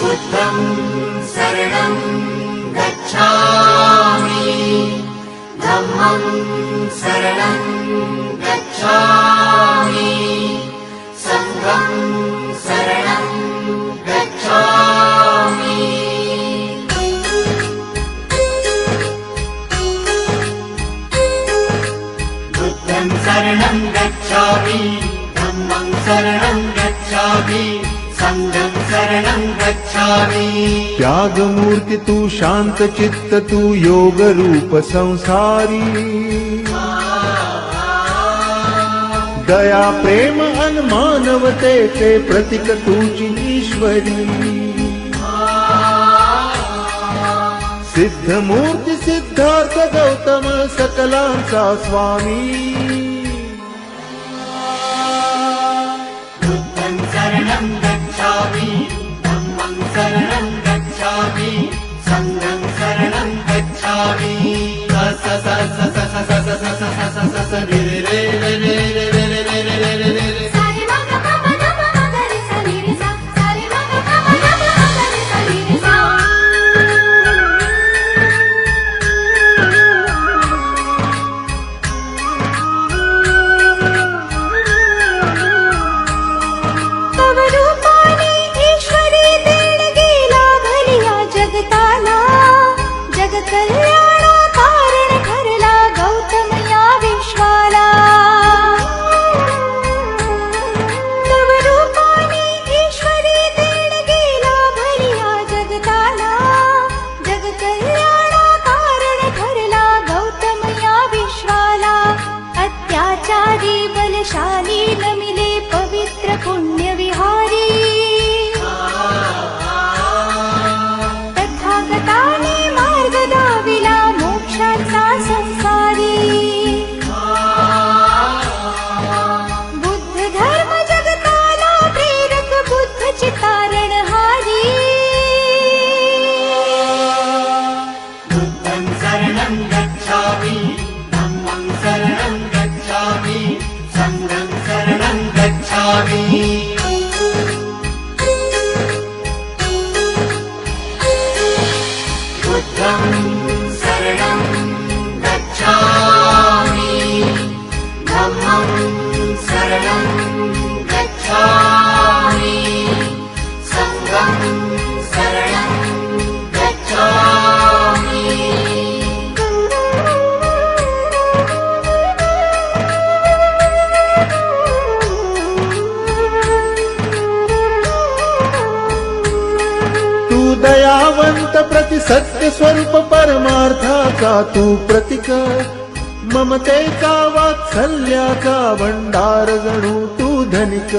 बुद्धं शरणं गच्छामि धम्मं शरणं गच्छामि संघं शरणं गच्छामि बुद्धं शरणं गच्छामि धम्मं शरणं गच्छामि संघं शरणं गच्छामि। त्याग मूर्ति तू शांत चित्त तू योग रूप संसारी दया प्रेम अन मानवतेचे प्रतीक तुझी ईश्वरी सिद्ध मूर्ति सिद्धार्थ गौतम सकलांचा स्वामी बुद्धं शरणं गच्छामि धम्मं शरणं गच्छामि संघं शरणं गच्छामि स स स स स स स स स स स स रे रे रे रे रे रे रे रे रे रे रे रे सारे मग पप नम मगरे सा रे रे सा सारे मग पप नम मगरे सा रे रे सा तव रूपाने ईश्वरी देण गेला भलिया जगताला जग कल्याणा कारण ठरला गौतम या विश्वाला तव रूपाने ईश्वरी देण गेला भलिया जगताला जग कल्याणा कारण ठरला गौतम या विश्वाला अत्याचारी बलशाली नमिले पवित्र पुण्य विहारी तथागताने मार्ग दाविला मोक्षाचा संसारी बुद्ध धर्म जगताला प्रेरक बुद्ध चितारणहारी बुद्धं शरणं गच्छामि धम्मं शरणं गच्छामि संघं शरणं गच्छामि। बुद्धं शरणं गच्छामि धम्मं शरणं गच्छामि संघं शरणं गच्छामि। तू दयावंत प्रति सत्य स्वरूप परमार्थाचा तू प्रतीक ममतेचा वात्सल्याचा भंडार जणू तू धनिक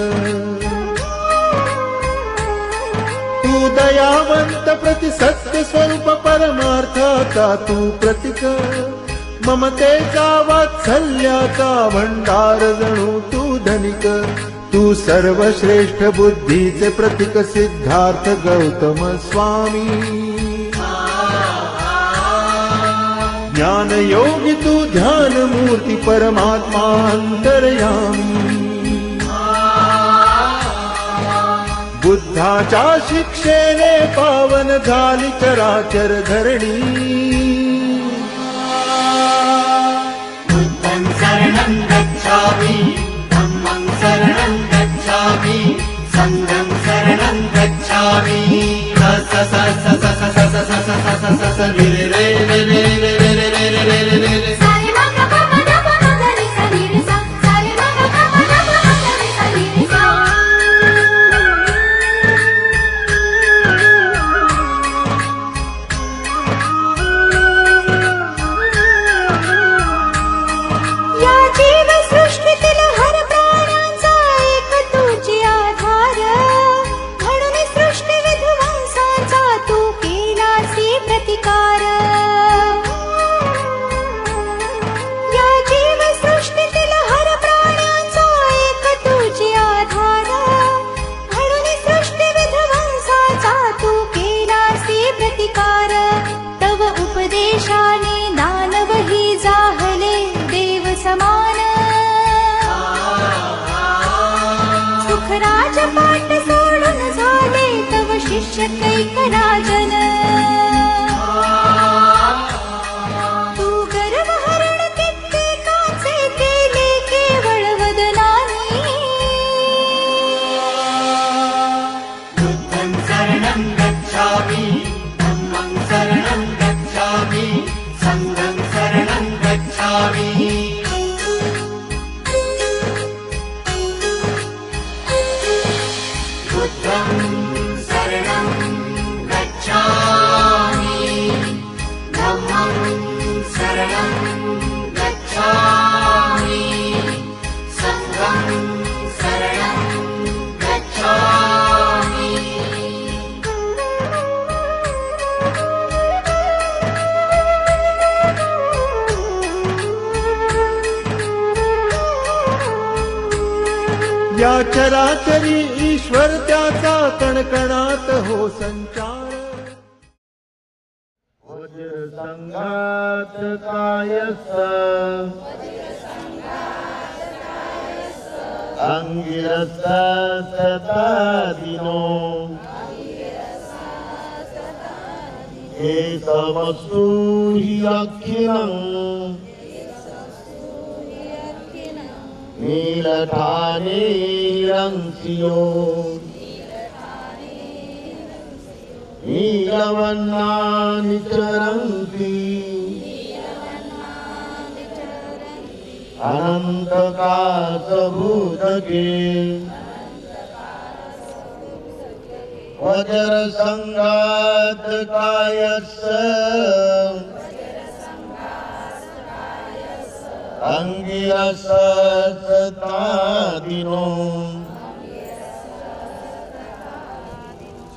तू दयावंत प्रति सत्य स्वरूप परमार्थाचा तू प्रतीक ममतेचा वात्सल्याचा भंडार जणू तू धनिक तू सर्वश्रेष्ठ बुद्धीचे प्रतीक सिद्धार्थ गौतम स्वामी ज्ञान योगी तू ध्यान मूर्ती परमात्मा अंतर्यामी बुद्धाच्या शिक्षेने पावन झाली चराचर धरणी बुद्धं शरणं गच्छामि धम्मं शरणं गच्छामि संघं शरणं गच्छामि स स स स स स स स स स स स रे रे रे रे रे रे रे रे रे रे रे रे सारे मग पप नम मगरे सा रे रे सा सारे मग पप नम मगरे सा रे रे सा या जीव सृष्टीतील हर प्राण्यांचा एक तुझी आधार म्हणून सृष्टी विध्वंसाचा तू केलासी प्रतिकार या जीव सृष्टीतील हर प्राण्यांचा एक तुझी आधार म्हणून सृष्टी विध्वंसाचा तू केलासी प्रतिकार तव उपदेशाने दानवही जाहले देव समान सुखराज पाठ सोडून झाले तव शिष्य कैक राजन तू गर्वहरण कित्येकाचे केले केवळ वदनाने बुद्धं शरणं गच्छामि धम्मं शरणं गच्छामि संघं शरणं गच्छामि बुद्धं शरणं गच्छामि धम्मं शरणं गच्छामि संघं शरणं गच्छामि या चराचरी ईश्वर त्याचा कणकणात हो संचार वज्र संघात कायस अंगिरस सदा दिनो हे समस्तु हि अखिलं नीलठाने रंसियो नीलवन्नानि चरन्ति अनन्तकाशभूतके वज्र संघात कायस्य अंगिरस सतादिनो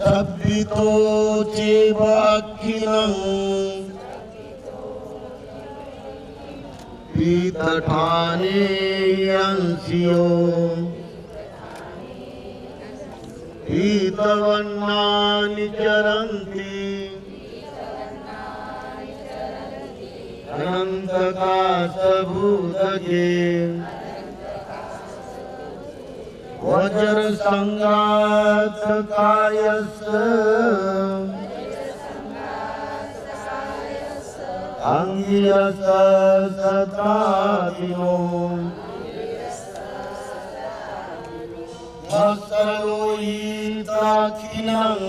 शब्दितो चेवाखिलं पीतठाने अंसियो पीतवर्णानि चरन्ति अनन्तकाशभूतके वज्र संघात कायस्य अंगिरस सतादिनो वस्त्रलोहिताखिलं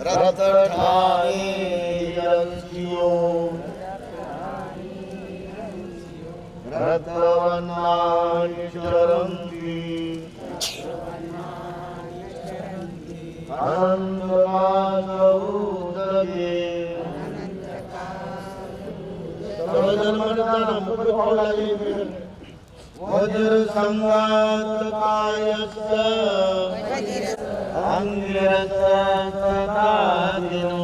रत्नठाने रंसियो रत्नवर्णानि चरन्ति अनन्तकाशभूतके वज्र संघात कायस्य अंगिरस सतादिनो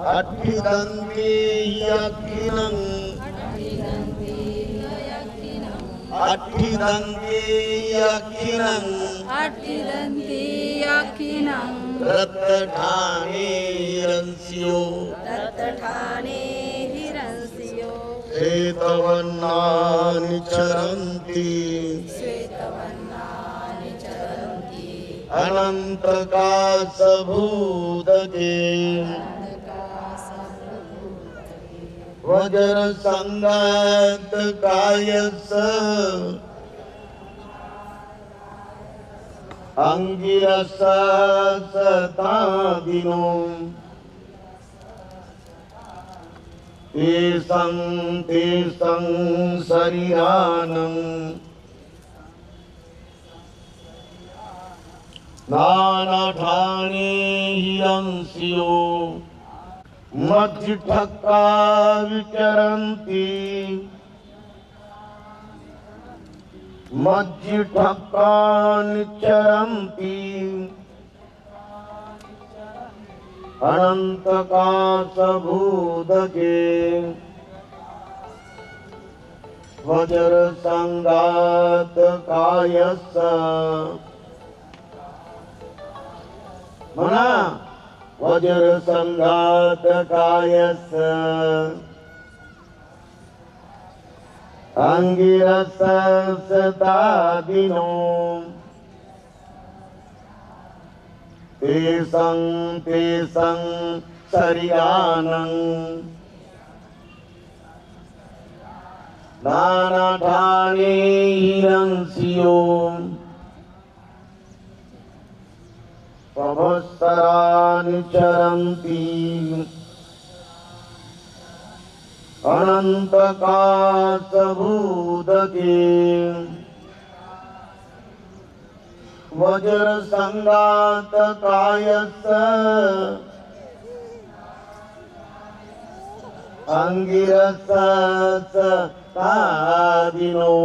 अट्ठिदन्ति अखिलं अट्ठिदन्ति अखिलं रत्नठाने रंसियो श्वेतवर्णानि चरन्ति अनन्तकाशभूतके वज्र संघात कायस्य अंगिरस सतादिनो तेषं शरीरानं नानाठाने हि अंसियो मज्जिठक्का विचरन्ति मज्जिठक्कानि चरन्ति अनन्तकाशभूतके वज्र संघात कायस्य म्हणा वज्र संघात कायस्य अंगिरसदादिनो तेसं शरीरानं नानाठाने हिरंसियो प्रभस्तरानि चरन्ति अनन्तकाशभूदके वज्रसङ्गातकायस्य अंगिरसदादिनो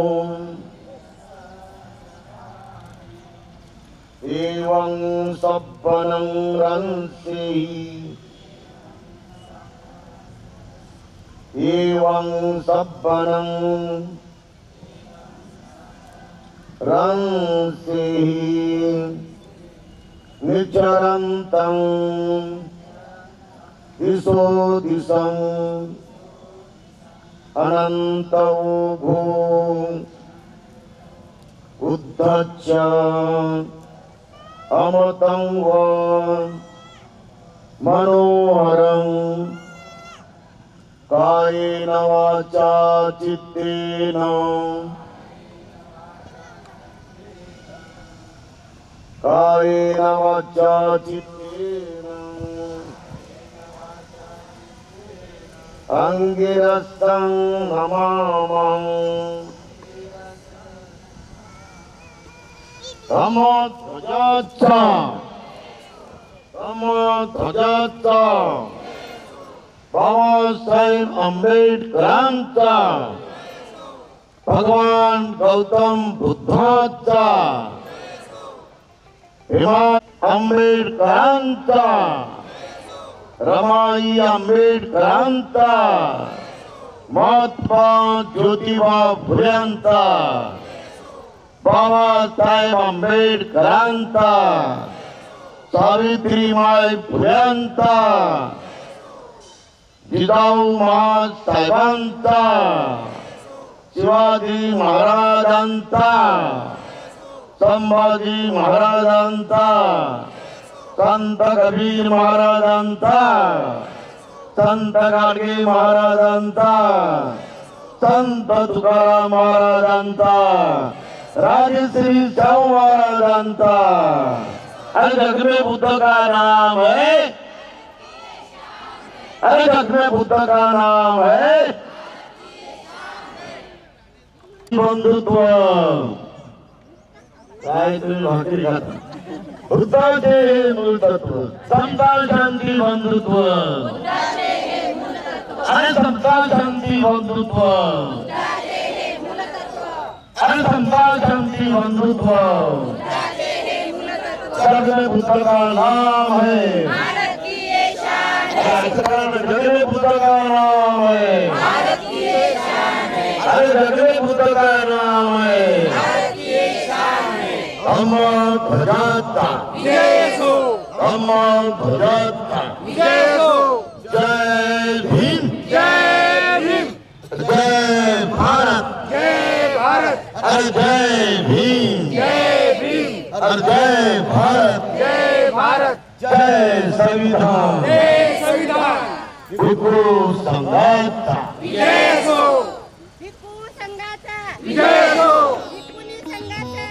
एवं सपनं रंसि एवं सपनं रंसि निचरन्तं दिशो दिशं अनन्तौ भू उद्धच्च अमृतं व मनोहरं कायेन वाचा चित्तेन कायेन वाचा चित्तेन अंगिरसं नमामः तमोध्वजाच्च बाबासाहेब आंबेडकरांचा भगवान गौतम बुद्धाचा भीमा आंबेडकरांचा रमाई आंबेडकरांचा महात्मा ज्योतिबा फुलेंचा बाबासाहेब आंबेडकरांचा सावित्रीबाई फुलेंचा जिजाऊ साहेबांचा शिवाजी महाराजांचा संभाजी महाराजांचा संत कबीर महाराजांचा संत गाडगे महाराजांचा संत तुकाराम महाराजांचा राजश्री शाहू महाराजांचा अरे जग में बुद्ध का नाम है अरे जग में बुद्ध का नाम है बंधुत्व काय तुम्ही भाकरी खाता बुद्धाचे हे मूल तत्व समता शांती बंधुत्व अरे समता शांती बंधुत्व अरे समता शांती बंधुत्व जग में बुद्ध का नाम है जग में बुद्ध का नाम है अरे जग में बुद्ध का नाम है अमर ध्वजाता अमर ध्वजाता जय भीम जय भारत अरे जय भीम अरे जय भारत जय संविधान भिक्खू संघाचा भिक्खू संघाचा भिक्खुनी संघाचा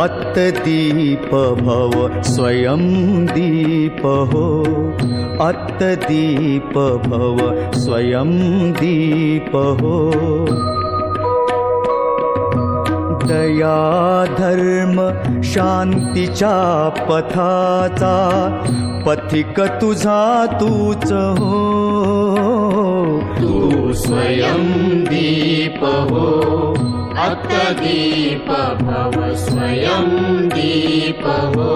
अत्तदीप भव स्वयं दीप हो अत्तदीप भव स्वयं दीप हो दया धर्म शांतीच्या पथाचा पथिक तुझा तूच हो तू स्वयं दीप हो अत्तदीप भव स्वयं दीप हो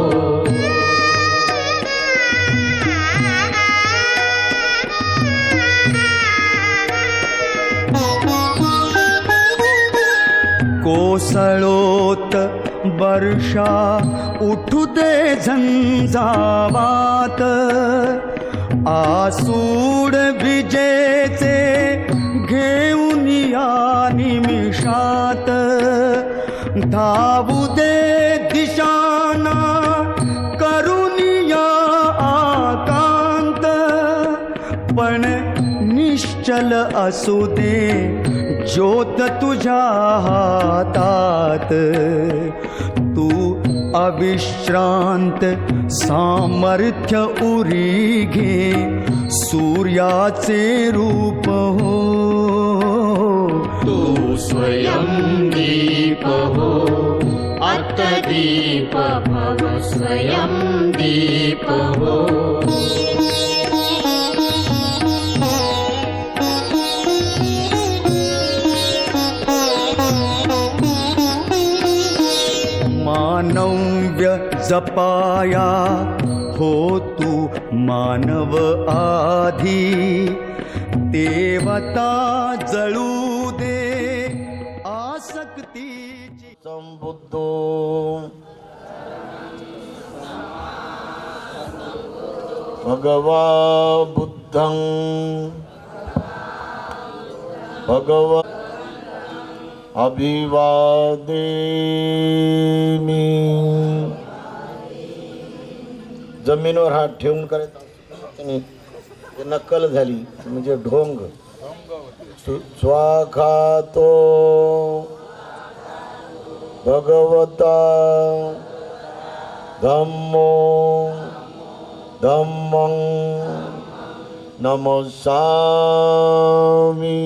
कोसळोत वर्षा उठू दे झंझावात आसूड विजेचे घेऊन या निमिषात धावू दे दिशाना करून या आकांत पण निश्चल असू दे ज्योत तुझ्या हातात तू अविश्रांत सामर्थ्य उरी घे सूर्याचे रूप हो तू स्वयं दीप हो आत्मदीप भव स्वयं दीप हो मानव्य जपाया हो तू मानव आधी देवता जळू दे आसक्तीची संबुद्धो भगवा बुद्धं भगवा अभिवादेमी जमिनीवर हात ठेवून करायचा आणि ते नक्कल झाली म्हणजे ढोंग स्वाखातो भगवता धम्मो धम्मं नमस्सामि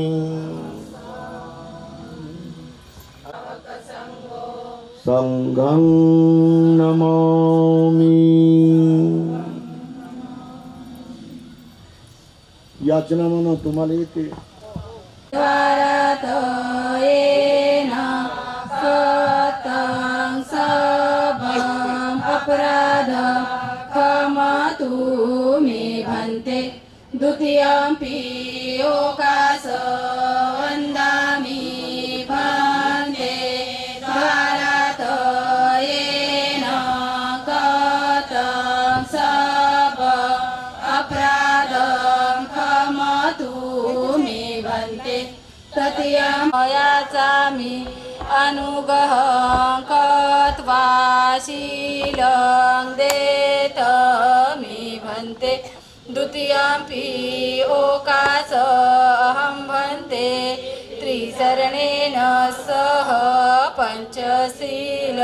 संघं नमामि याचना म्हणा तुम्हाला येते येन सतं सबं अपराध क्षमतु मे भन्ते द्वितीयंपि ओकास वन्दामि भन्ते भारत येन कृतं सबं अपराधं क्षमतु मे भन्ते तृतीयं याचा मी अनुग्रहं कृत्वा शीलं देत मी भन्ते द्वितीयंपि ओकास अहं भन्ते त्रिसरणेन सह पञ्चशील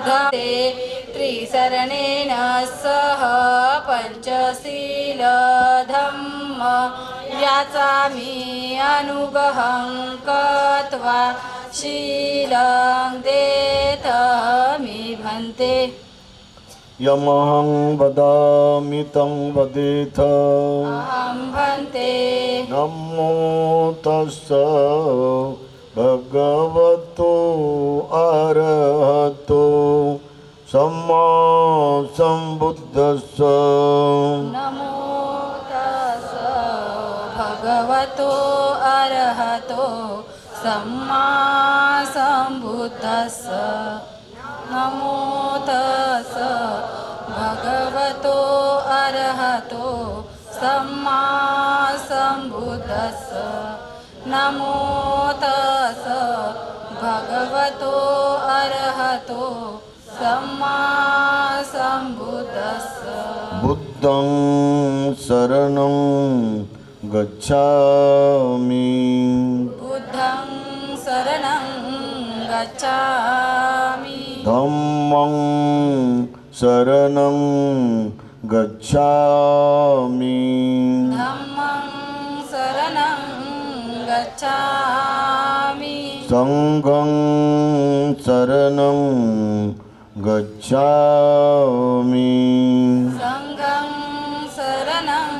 धम्मे त्रिसरणेन सह पञ्चशील धम्म याचा मी अनुग्रहं कृत्वा शीलं देत मी भन्ते यमहं वदामि तं वदेथ अहं भन्ते नमो तस्स भगवतो अरहतो सम्मा सम्बुद्धस्स नमो तस् भगवतो अरहतो सम्मा सम्बुद्धस्स नमो तस् भगवतो अरहतो सम्मा सम्बुद्धस्स नमो तस् भगवतो अरहतो सम्मा सम्बुद्धस्स बुद्धं शरणं गच्छामि बुद्धं शरणं गच्छामि धम्मं शरणं गच्छामि धम्मं शरणं गच्छामि संघं शरणं गच्छामि संघं शरणं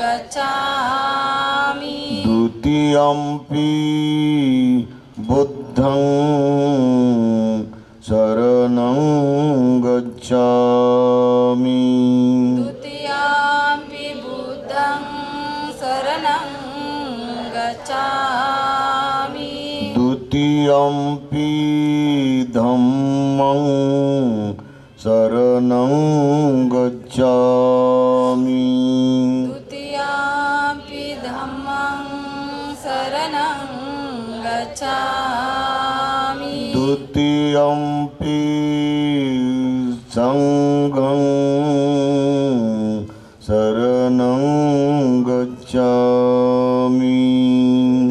गच्छामि द्वितीयंपि बुद्धं शरणं गच्छामि द्वितीयंपि बुद्धं शरणं गच्छामि द्वितीयं तृतीयम्पि धम्मं शरणं गच्छामि द्वितीयाम्पि धम्मं शरणं गच्छामि द्वितीयम्पि संघं शरणं गच्छामि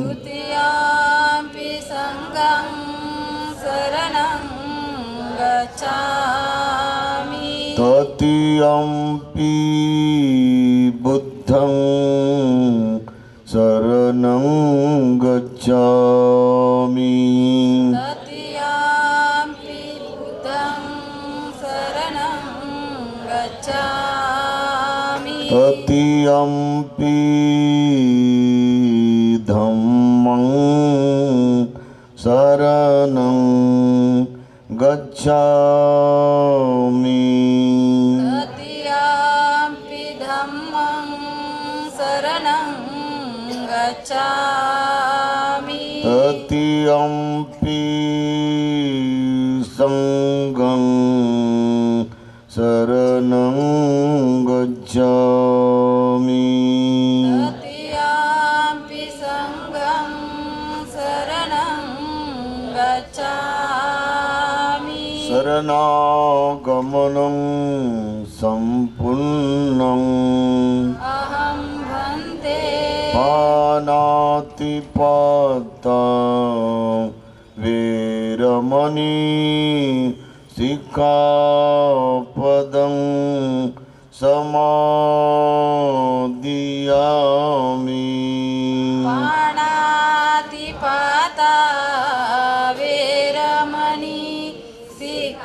द्वितीयाम्पि सङ्गं शरणं गच्छामि तृतीयम्पि बुद्धं शरणं गच्छामि तृतीयाम्पि बुद्धं शरणं गच्छामि तृतीयम्पि धम्मं शरणं गच्छामि तृतीयाम्पि धम्मं शरणं गच्छामि तृतीयम्पि संघं शरणं गच्छामि तृतीयाम्पि सङ्गं शरणं गच्छामि शरणागमनं सम्पूर्णम् अहं भन्ते पानातिपाता वेरमणि सिक्खापदं समादियामि पाणातिपाता वेरमणि सिक्खापदं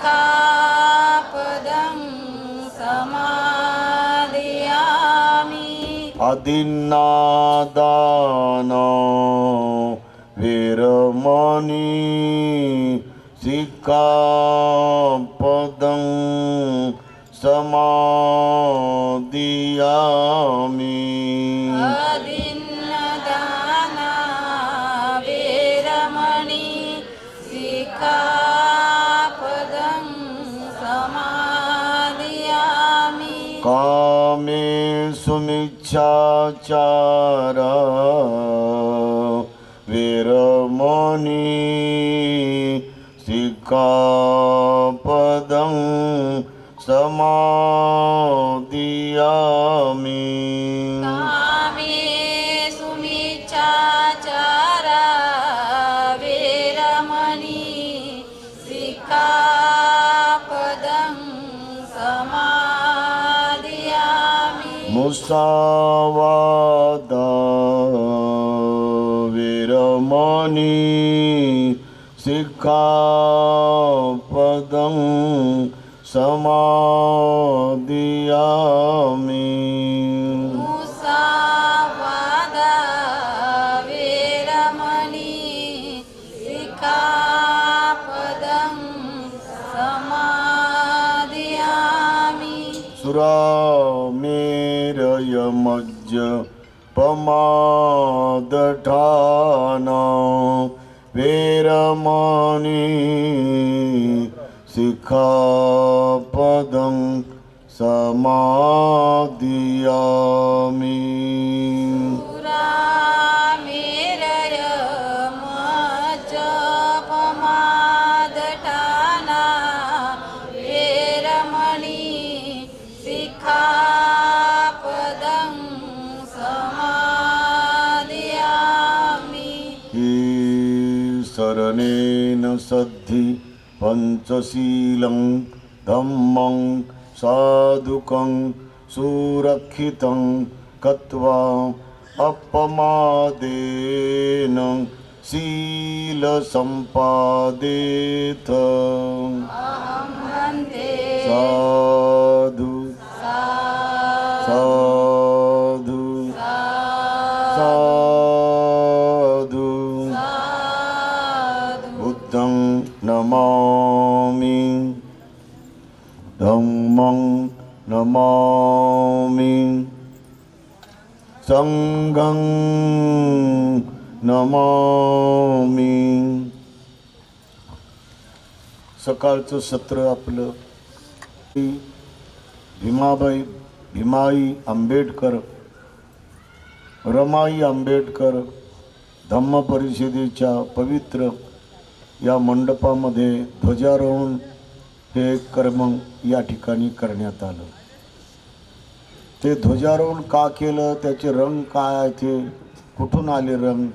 समादयामि अदिन्नादाना वेरमणि सिक्खापदं समादियामि अदिन्नदाना वेरमणि सिक्खापदं समादयामि कामेषु मिच्छाचारा वेरमणि सिक्खापदं समादियामि कामेषु मिच्छाचारा वेरमणि सिक्खापदं समादयामि मुसावादा वेरमणि सिक्खापदं समादियामि मुसावादा वेरमणि सिक्खापदं समादयामि सुरामेरयमज्ज पमादठाना वेरमणि सिक्खापदं समादियामि पुरामेरयमज्जपमादठाना वेरमणि सिक्खापदं समादयामि शरणेन सद्धि पंचशीलं धम्मं साधुकं सुरक्षितं कृत्वा अपमादेन शीलसम्पादेथ अहं भन्ते साधु साधु साधु बुद्धं नमामि धम्मं नमामि संघं नमामि सकाळचं सत्र आपलं भीमाई आंबेडकर, रमाई आंबेडकर धम्म परिषदेच्या पवित्र या मंडपामध्ये ध्वजारोहण हे कर्म या ठिकाणी करण्यात आलं. ते ध्वजारोहण का केलं, त्याचे रंग काय आहे, ते कुठून आले रंग,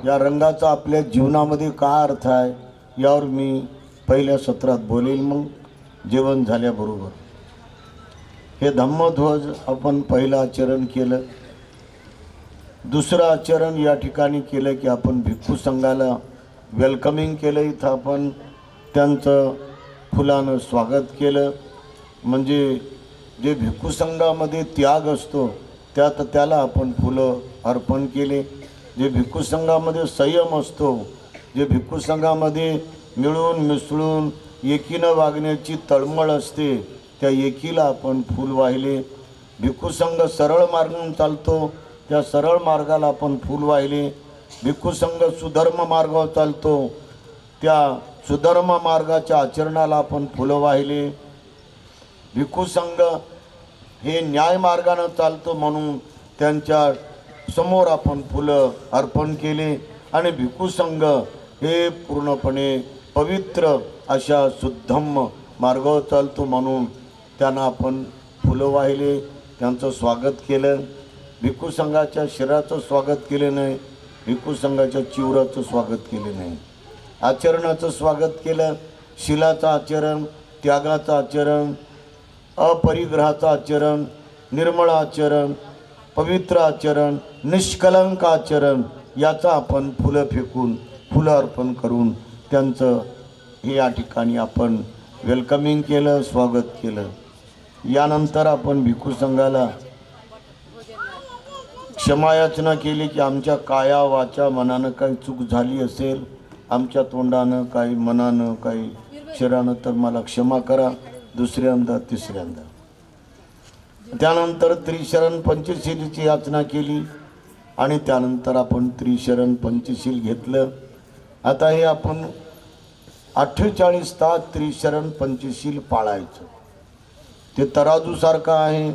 या रंगाचा आपल्या जीवनामध्ये काय अर्थ आहे, यावर मी पहिल्या सत्रात बोलेल. मग जेवण झाल्याबरोबर हे धम्मध्वज आपण पहिलं आचरण केलं. दुसरं आचरण या ठिकाणी केलं की आपण भिक्खू संघाला वेलकमिंग केलं. इथं आपण त्यांचं फुलानं स्वागत केलं. म्हणजे जे भिक्खू संघामध्ये त्याग असतो त्याला आपण फुलं अर्पण केले. जे भिक्खू संघामध्ये संयम असतो, जे भिक्खू संघामध्ये मिळून मिसळून एकीनं वागण्याची तळमळ असते, त्या एकीला आपण फूल वाहिले. भिक्खू संघ सरळ मार्गाने चालतो, त्या सरळ मार्गाला आपण फूल वाहिले. भिक्खू संघ सुधर्म मार्गावर चालतो, त्या सुधर्म मार्गाच्या आचरणाला आपण फुलं वाहिले. भिक्खू संघ हे न्याय मार्गाने चालतो म्हणून त्यांच्या समोर आपण फुलं अर्पण केले. आणि भिक्खू संघ हे पूर्णपणे पवित्र अशा शुद्धम मार्गावर चालतो म्हणून त्यांना आपण फुलं वाहिले, त्यांचं स्वागत केलं. भिक्खू संघाच्या शिराचं स्वागत केलं नाही, भिक्खू संघाच्या चिवराचं स्वागत केलं नाही. आचरणाचं स्वागत केलं. शिलाचं आचरण, त्यागाचं आचरण, अपरिग्रहाचं आचरण, निर्मळ आचरण, पवित्र आचरण, निष्कलंक आचरण, याचं आपण फुलं फेकून फुलं अर्पण करून त्यांचं हे या ठिकाणी आपण वेलकमिंग केलं, स्वागत केलं. यानंतर आपण भिक्खू संघाला क्षमायाचना केली की आमच्या काया वाचा मनानं काही चूक झाली असेल, आमच्या तोंडानं काही मनानं काही शरीरानं, तर मला क्षमा करा. दुसऱ्यांदा तिसऱ्यांदा. त्यानंतर त्रिशरण पंचशीलीची याचना केली आणि त्यानंतर आपण त्रिशरण पंचशील घेतलं. आता हे आपण 48 तास त्रिशरण पंचशील पाळायचं. ते तराजूसारखं आहे.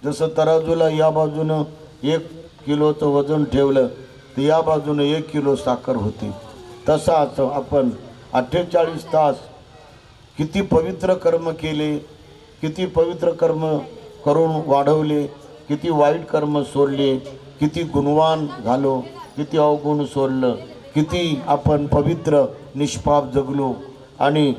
जसं तराजूला या बाजूनं 1 किलोचं वजन ठेवलं तर या बाजूनं 1 किलो साखर होती. तसं आपण 48 तास किती पवित्र कर्म केले, किती पवित्र कर्म करून वाढवले, किती वाईट कर्म सोडले, किती गुणवान झालो, किती अवगुण सोडलं, किती आपण पवित्र निष्पाप जगलो आणि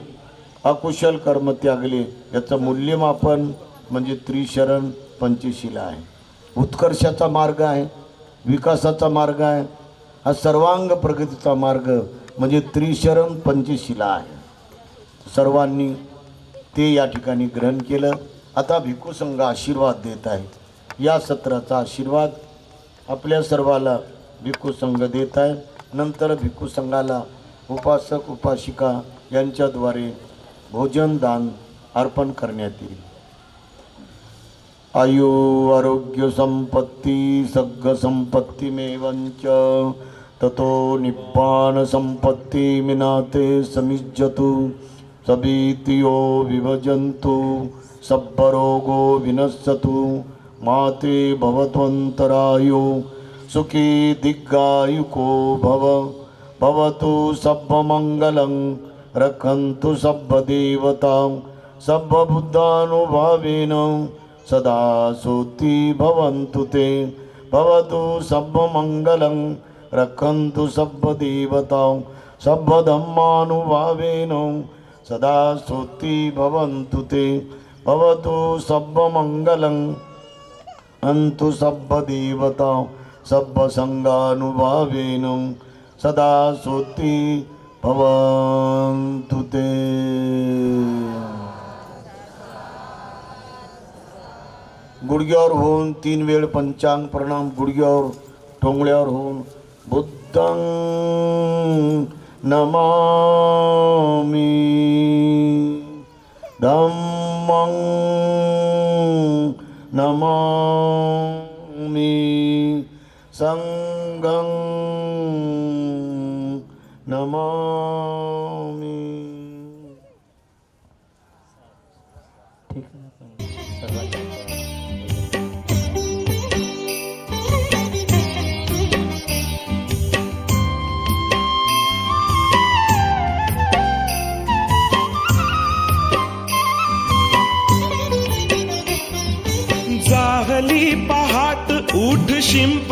अकुशल कर्म त्यागले, याचं मूल्यमापन म्हणजे त्रिशरण पंचशीला आहे. उत्कर्षाचा मार्ग आहे, विकासाचा मार्ग आहे, हा सर्वांग प्रगतीचा मार्ग म्हणजे त्रिशरण पंचशीला आहे. सर्वांनी ते या ठिकाणी ग्रहण केलं. आता भिक्खू संघ आशीर्वाद देत आहे. या सत्राचा आशीर्वाद आपल्या सर्वाला भिक्खू संघ देत आहे. नंतर भिक्खू संघाला उपासक उपासिका यांच्याद्वारे भोजन दान अर्पण करण्यात येईल. आयु आरोग्य संपत्ती सग्ग संपत्तिमेवंच ततो निब्बाण संपत्ति मिनाते समिज्जतु सबीतियो विभजन्तु सब्बरोगो विनश्यतु माते भवत्वन्तरायो सुखी दीर्घायुको भवतु सब्बमङ्गलं रक्षन्तु सब्बदेवतां सब्बबुद्धानुभावेन सदा सोति भवन्तु ते भवतु सब्बमङ्गलं रक्षन्तु सब्बदेवतां सब्बधम्मानुभावेन सदा सोति भवन्तु ते भवतु सब्बमङ्गलं अन्तु सब्बदेवतां सब्बसङ्गानुभावेन सदा सोति भवन्तु ते. गुडघ्यावर होऊन 3 वेळ पंचांग प्रणाम, गुडघ्यावर टोंगळ्यावर होऊन बुद्धं नमामि धम्मं नमामि संघं नमामि.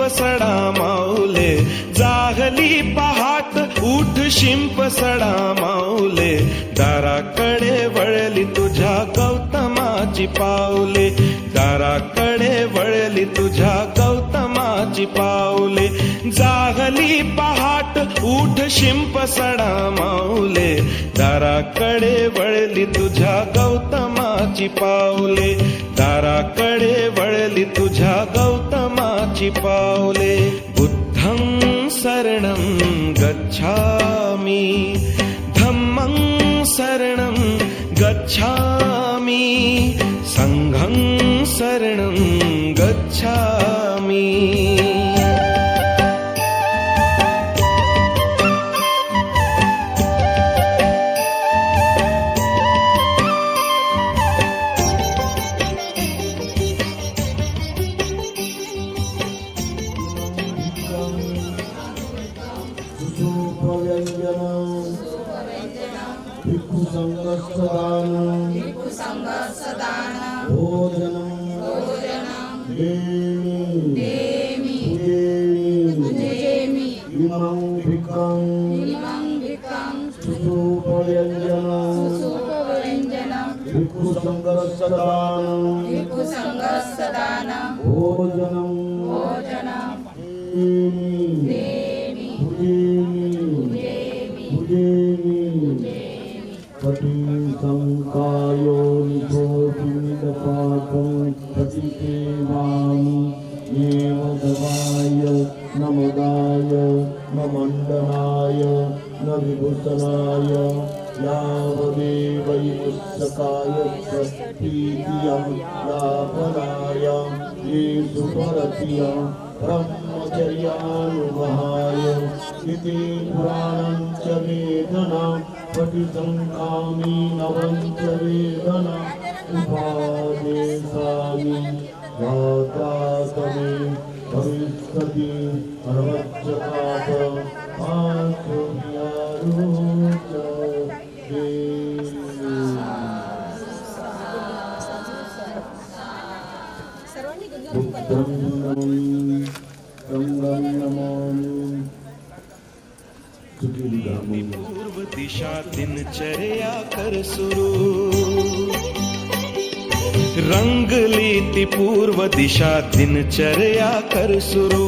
सडा माऊले, जागली पहाट उठ शिंप सडा माऊले, दाराकडे वळली तुझ्या गौतमाची पाऊले, दाराकडे वळली तुझ्या गौतमाची पाऊले, जागली पहाट उठ शिंप सडा माऊले, दाराकडे वळली तुझ्या गौतमाची पाऊले, दाराकडे वळली तुझ्या गौतमाची पाऊले. बुद्धं शरणं गच्छामि, धम्मं शरणं गच्छामि, संघं शरणं गच्छामि. संगस्सदानं भोजनं देमि पूजेमि इमं भिक्खं सुसूपव्यञ्जनं भिक्खुसंगस्सदानं भोजनं देमि पूजेमि पटिसंकायो निभोषिमिदपाठं प्रतिसेवामि देवदवाय नमदाय नमण्डनाय न विभूषणाय यावदेवैपुस्तकाय स्वस्तीयं यापनाय ये सुपरतियं ब्रह्मचर्यानुगहाय इति पुराणं च वेदनां पठिसंकामि नवं च वेदना उपादेशामि यात्रासमे भविष्यति सर्वज्ञपाप आसुर्यारूच बुद्धं नमामि गंगां नमामि मी पूर्व दिशा दिनचर्या कर सुरू, रंगली ती पूर्व दिशा दिनचर्या कर सुरू,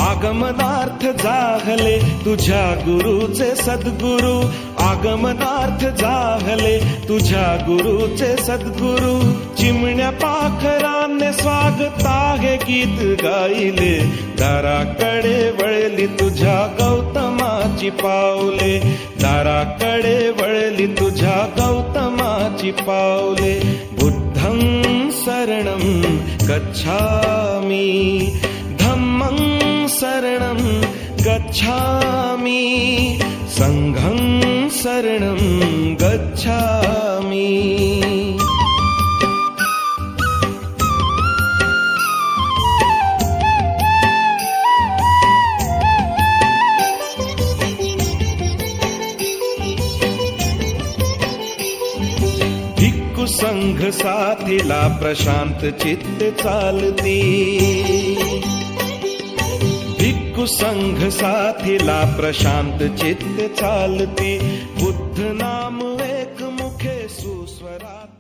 आगमनार्थ जाहले तुझ्या गुरुचे सद्गुरु, आगमनार्थ जाहले तुझ्या गुरुचे सद्गुरु, चिमण्या पाखराने स्वागता हे गीत गायले, दाराकडे वळली तुझ्या गौतमाची पाऊले, दाराकडे वळली तुझ्या गौतमाची पाऊले. बुद्धं शरणं गच्छामि, धम्मं शरणं गच्छामि, संघं शरणं गच्छामि. भिक्खू संघ साथीला प्रशांत चित्त चालती, भिक्खू संघ साथीला प्रशांत चित्त चालती, बुद्ध नाम एक मुखे सुस्वरात